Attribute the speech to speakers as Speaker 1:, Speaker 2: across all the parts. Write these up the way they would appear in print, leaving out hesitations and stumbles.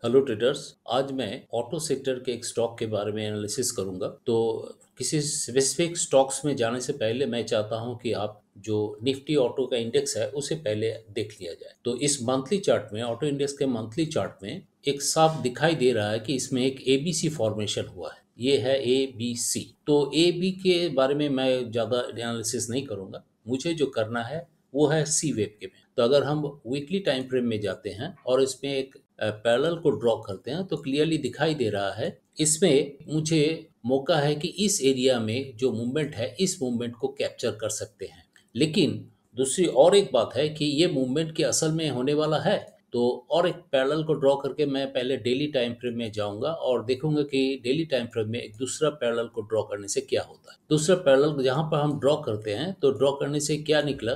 Speaker 1: Hello traders. आज मैं auto sector के एक स्टॉक के बारे में एनालिसिस करूंगा। तो किसी स्पेसिफिक स्टॉक्स में जाने से पहले मैं चाहता हूं कि आप जो निफ्टी ऑटो का इंडेक्स है उसे पहले देख लिया जाए। तो इस मंथली चार्ट में, ऑटो इंडेक्स के मंथली चार्ट में एक साफ दिखाई दे रहा है कि इसमें एक एबीसी फॉर्मेशन हुआ है। ये है ए बी सी। तो ए बी के बारे में मैं ज़्यादा एनालिसिस नहीं करूंगा। मुझे जो करना है वो है सी वेव के में। तो अगर हम वीकली टाइम फ्रेम में जाते हैं और इसमें एक पैरेलल को ड्रॉ करते हैं तो क्लियरली दिखाई दे रहा है इसमें मुझे मौका है कि इस एरिया में जो मूवमेंट है इस मूवमेंट को कैप्चर कर सकते हैं। लेकिन दूसरी और एक बात है कि ये मूवमेंट के असल में होने वाला है। तो और एक पैरेलल को ड्रॉ करके मैं पहले डेली टाइम फ्रेम में जाऊंगा और देखूंगा कि डेली टाइम फ्रेम में एक दूसरा पैरेलल को ड्रॉ करने से क्या होता है। दूसरा पैरेलल जहां पर हम ड्रॉ करते हैं तो ड्रॉ करने से क्या निकला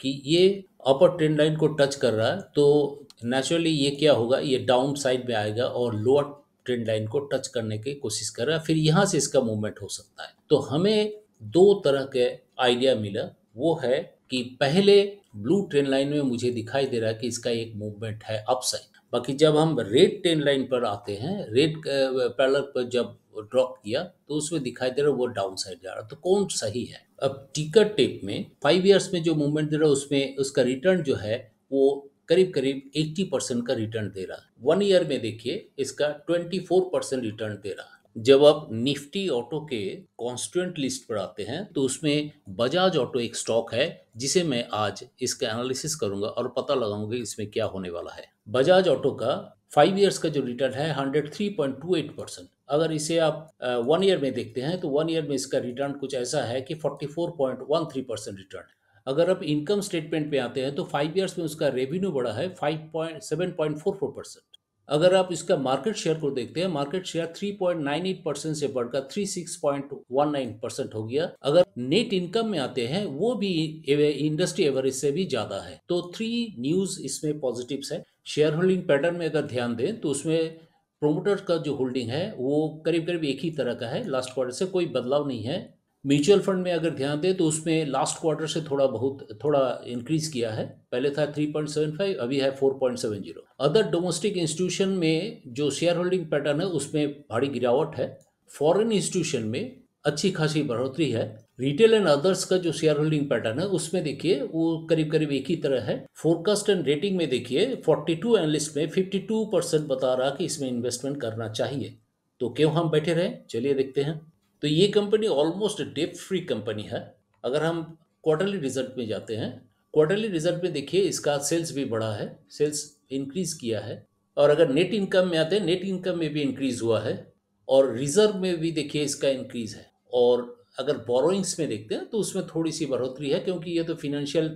Speaker 1: कि ये अपर ट्रेंड लाइन को टच कर रहा है। तो नेचुरली ये क्या होगा, ये डाउन साइड में आएगा और लोअर ट्रेंड लाइन को टच करने की कोशिश कर रहा है। फिर यहाँ से इसका मूवमेंट हो सकता है। तो हमें दो तरह के आइडिया मिला। वो है कि पहले ब्लू ट्रेंड लाइन में मुझे दिखाई दे रहा है कि इसका एक मूवमेंट है अपसाइड। बाकी जब हम रेड ट्रेंड लाइन पर आते हैं, रेड पैरेलल पर जब ड्रॉप किया तो उसमें दिखाई दे रहा है वो डाउन साइड जा रहा है। तो कौन सही है? अब टिकर टेप में 5 इयर्स में जो मूवमेंट दे रहा है उसमें उसका रिटर्न जो है वो करीब करीब 80% का रिटर्न दे रहा है। 1 ईयर में देखिए इसका 24% रिटर्न दे रहा है। जब आप निफ्टी ऑटो के कॉन्स्टिट्यूएंट लिस्ट पर आते हैं तो उसमें बजाज ऑटो एक स्टॉक है जिसे मैं आज इसका एनालिसिस करूंगा और पता लगाऊंगा कि इसमें क्या होने वाला है। बजाज ऑटो का 5 इयर्स का जो रिटर्न है 103.28%। अगर इसे आप 1 ईयर में देखते हैं तो 1 ईयर में इसका रिटर्न कुछ ऐसा है कि 44.13% रिटर्न है। अगर आप इनकम स्टेटमेंट पे आते हैं तो 5 इयर्स में उसका रेवेन्यू बढ़ा है 5.744%। अगर आप इसका मार्केट शेयर को देखते हैं, मार्केट शेयर 3.98% से बढ़कर 36.19% हो गया। अगर नेट इनकम में आते हैं वो भी इंडस्ट्री एवरेज से भी ज्यादा है। तो थ्री न्यूज इसमें पॉजिटिव्स है। शेयर होल्डिंग पैटर्न में अगर ध्यान दें तो उसमें प्रोमोटर का जो होल्डिंग है वो करीब करीब एक ही तरह का है। लास्ट क्वार्टर से कोई बदलाव नहीं है। म्यूचुअल फंड में अगर ध्यान दें तो उसमें लास्ट क्वार्टर से थोड़ा इंक्रीज किया है। पहले था 3.75, अभी है 4.70। अदर डोमेस्टिक इंस्टीट्यूशन में जो शेयर होल्डिंग पैटर्न है उसमें भारी गिरावट है। फॉरेन इंस्टीट्यूशन में अच्छी खासी बढ़ोतरी है। रिटेल एंड अदर्स का जो शेयर होल्डिंग पैटर्न है उसमें देखिए वो करीब करीब एक ही तरह है। फोरकास्ट एंड रेटिंग में देखिए 42 एनालिस्ट में 52% बता रहा कि इसमें इन्वेस्टमेंट करना चाहिए। तो क्यों हम बैठे रहे, चलिए देखते हैं। तो ये company almost debt free company है। अगर हम क्वार्टरली रिजल्ट में जाते हैं, क्वार्टरली रिजल्ट में देखिए इसका सेल्स भी बढ़ा है, सेल्स इंक्रीज किया है। और अगर नेट इनकम में आते हैं, नेट इनकम में भी इंक्रीज हुआ है और रिजर्व में भी देखिए इसका इंक्रीज है। और अगर बोरोइंग्स में देखते हैं तो उसमें थोड़ी सी बढ़ोतरी है क्योंकि ये तो फिनेंशियल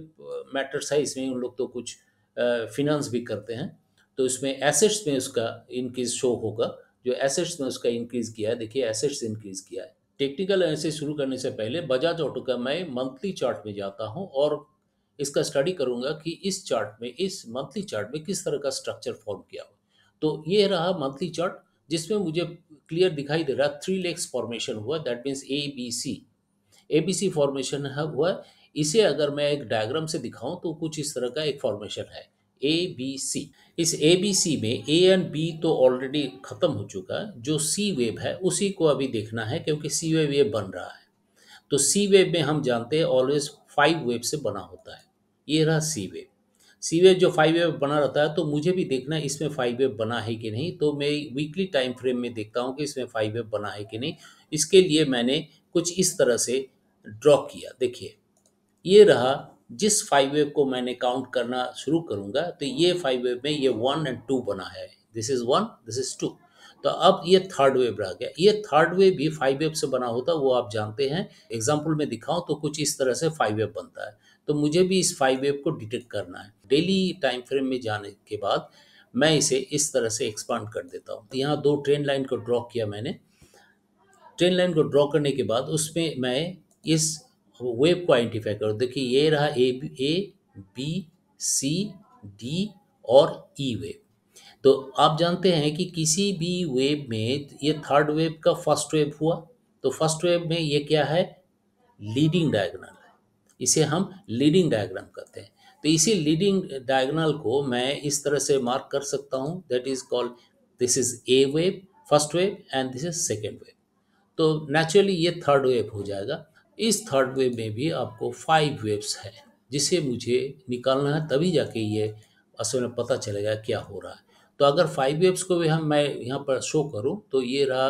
Speaker 1: मैटर्स है, इसमें उन लोग तो कुछ फिनेंस भी करते हैं। तो इसमें एसेट्स में उसका इंक्रीज शो होगा। जो एसेट्स में उसका इंक्रीज किया है, देखिए एसेट्स इंक्रीज किया है। टेक्निकल एनालिसिस शुरू करने से पहले बजाज ऑटो का मैं मंथली चार्ट में जाता हूं और इसका स्टडी करूंगा कि इस चार्ट में, इस मंथली चार्ट में किस तरह का स्ट्रक्चर फॉर्म किया हो। तो ये रहा मंथली चार्ट जिसमें मुझे क्लियर दिखाई दे रहा है 3 लेग्स फॉर्मेशन हुआ। That means A B C formation हुआ है। इसे अगर मैं एक डायग्राम से दिखाऊं तो कुछ इस तरह का एक फॉर्मेशन है ए बी सी। इस ए बी सी में ए एंड बी तो ऑलरेडी खत्म हो चुका है। जो सी वेव है उसी को अभी देखना है क्योंकि सी वेव ये बन रहा है। तो सी वेव में हम जानते हैं ऑलवेज 5 वेव से बना होता है। ये रहा सी वेव। सी वेव जो 5 वेव बना रहता है तो मुझे भी देखना है इसमें 5 वेव बना है कि नहीं। तो मैं वीकली टाइम फ्रेम में देखता हूँ कि इसमें 5 वेव बना है कि नहीं। इसके लिए मैंने कुछ इस तरह से ड्रॉ किया। देखिए ये रहा। जिस 5 वेव को मैंने काउंट करना शुरू करूंगा तो ये 5 वेव में ये 1 और 2 बना है। This is 1, this is 2। तो अब ये थर्ड वेव रह गया। ये थर्ड वेव भी 5 वेव से बना होता है, वो आप जानते हैं। एग्जाम्पल में दिखाऊं तो कुछ इस तरह से 5 वेव बनता है। तो मुझे भी इस 5 वेव को डिटेक्ट करना है। डेली टाइम फ्रेम में जाने के बाद मैं इसे इस तरह से एक्सपांड कर देता हूँ। यहाँ दो ट्रेंड लाइन को ड्रॉ किया मैंने। ट्रेन लाइन को ड्रॉ करने के बाद उसमें मैं इस वेव को आइडेंटिफाई करूँ। देखिए ये रहा ए बी सी डी और ई वेव। तो आप जानते हैं कि किसी भी वेव में ये थर्ड वेव का फर्स्ट वेव हुआ। तो फर्स्ट वेव में ये क्या है, लीडिंग डायगोनल है। इसे हम लीडिंग डायग्राम कहते हैं। तो इसी लीडिंग डायगोनल को मैं इस तरह से मार्क कर सकता हूँ। That is called this is a wave, first wave, and this is second wave. तो नेचुरली ये थर्ड वेव हो जाएगा। इस थर्ड वेव में भी आपको 5 वेव्स है, जिसे मुझे निकालना है, तभी जाके ये असल में पता चलेगा क्या हो रहा है। तो अगर 5 वेव्स को भी मैं यहाँ पर शो करूँ तो ये रहा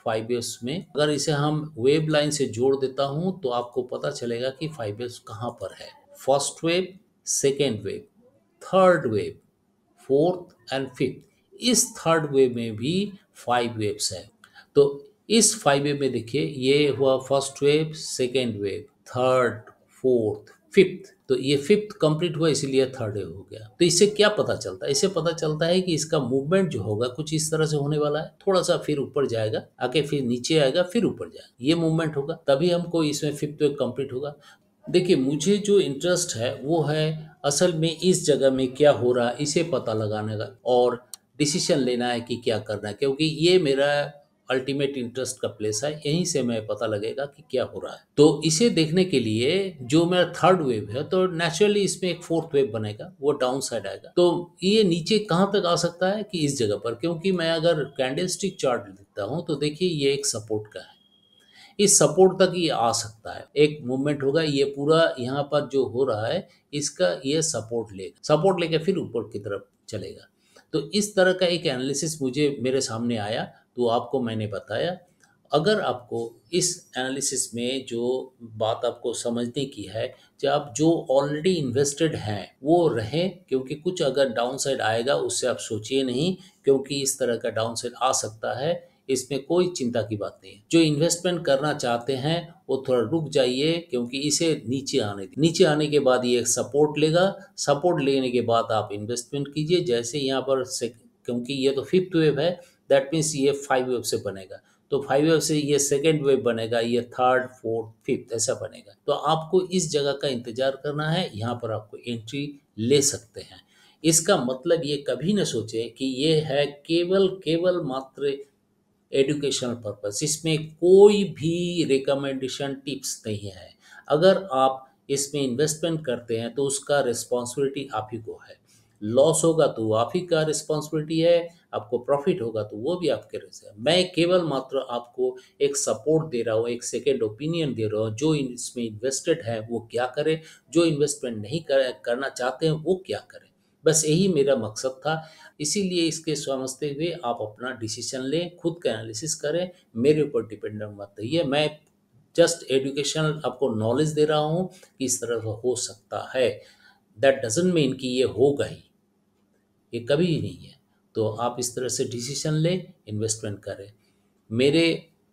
Speaker 1: 5 वेव्स में। अगर इसे हम वेव लाइन से जोड़ देता हूँ तो आपको पता चलेगा कि 5 वेव्स कहाँ पर है। First wave, second wave, third wave, fourth and fifth. इस थर्ड वेव में भी 5 वेव्स है। तो इस 5 वेव में देखिए, ये हुआ first wave, second wave, third, fourth, fifth. तो ये फिफ्थ कंप्लीट हुआ, इसीलिए थर्ड वेव हो गया। तो इससे क्या पता चलता है? इससे पता चलता है कि इसका मूवमेंट जो होगा कुछ इस तरह से होने वाला है, थोड़ा सा फिर ऊपर जाएगा, आके फिर नीचे आएगा, फिर ऊपर जाएगा, ये मूवमेंट होगा, तभी हमको इसमें फिफ्थ वेव कंप्लीट होगा। देखिए, मुझे जो इंटरेस्ट है वो है असल में इस जगह में क्या हो रहा है इसे पता लगाने का, और डिसीजन लेना है कि क्या करना है, क्योंकि ये मेरा अल्टीमेट इंटरेस्ट का प्लेस है। यहीं से मैं पता लगेगा कि क्या हो रहा है। तो इसे देखने के लिए जो मेरा थर्ड वेव है, तो नेचुरली इसमें एक फोर्थ वेव बनेगा, वो डाउन साइड आएगा। तो ये नीचे कहाँ तक आ सकता है कि इस जगह पर, क्योंकि मैं अगर कैंडलस्टिक चार्ट देखता हूँ तो देखिए ये एक सपोर्ट का है, इस सपोर्ट तक ये आ सकता है, एक मूवमेंट होगा, ये पूरा यहाँ पर जो हो रहा है इसका ये सपोर्ट लेगा, सपोर्ट लेके फिर ऊपर की तरफ चलेगा। तो इस तरह का एक एनालिसिस मुझे मेरे सामने आया, तो आपको मैंने बताया। अगर आपको इस एनालिसिस में जो बात आपको समझने की है, जब जो ऑलरेडी इन्वेस्टेड हैं वो रहें, क्योंकि कुछ अगर डाउन साइड आएगा उससे आप सोचिए नहीं, क्योंकि इस तरह का डाउन साइड आ सकता है, इसमें कोई चिंता की बात नहीं है। जो इन्वेस्टमेंट करना चाहते हैं वो थोड़ा रुक जाइए, क्योंकि इसे नीचे आने दीजिए। नीचे आने के बाद ये एक सपोर्ट लेगा, सपोर्ट लेने के बाद आप इन्वेस्टमेंट कीजिए। जैसे यहाँ पर क्योंकि ये तो फिफ्थ वेव है, दैट मीन्स ये 5 वेव से बनेगा, तो 5 वेव से ये सेकेंड वेव बनेगा, ये थर्ड, फोर्थ, फिफ्थ ऐसा बनेगा। तो आपको इस जगह का इंतजार करना है, यहाँ पर आपको एंट्री ले सकते हैं। इसका मतलब ये कभी न सोचे कि ये है केवल केवल मात्र एजुकेशनल पर्पस, इसमें कोई भी रिकमेंडेशन टिप्स नहीं है। अगर आप इसमें इन्वेस्टमेंट करते हैं तो उसका रिस्पॉन्सिबिलिटी आप ही को है। लॉस होगा तो वो आप ही का रिस्पॉन्सिबिलिटी है, आपको प्रॉफिट होगा तो वो भी आपके रिस्क है। मैं केवल मात्र आपको एक सपोर्ट दे रहा हूँ, एक सेकेंड ओपिनियन दे रहा हूँ। जो इसमें इन्वेस्टेड है वो क्या करे, जो इन्वेस्टमेंट नहीं करना चाहते हैं वो क्या करें, बस यही मेरा मकसद था। इसीलिए इसके समझते हुए आप अपना डिसीजन लें, खुद का एनालिसिस करें, मेरे ऊपर डिपेंडेंट मत रहिए। मैं जस्ट एजुकेशनल आपको नॉलेज दे रहा हूँ कि इस तरह का हो सकता है, दैट डजंट मीन कि ये होगा ही, ये कभी ही नहीं है। तो आप इस तरह से डिसीजन लें, इन्वेस्टमेंट करें। मेरे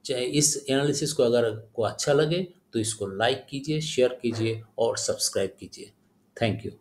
Speaker 1: चाहे इस एनालिसिस को अगर आपको अच्छा लगे तो इसको लाइक कीजिए, शेयर कीजिए और सब्सक्राइब कीजिए। Thank you.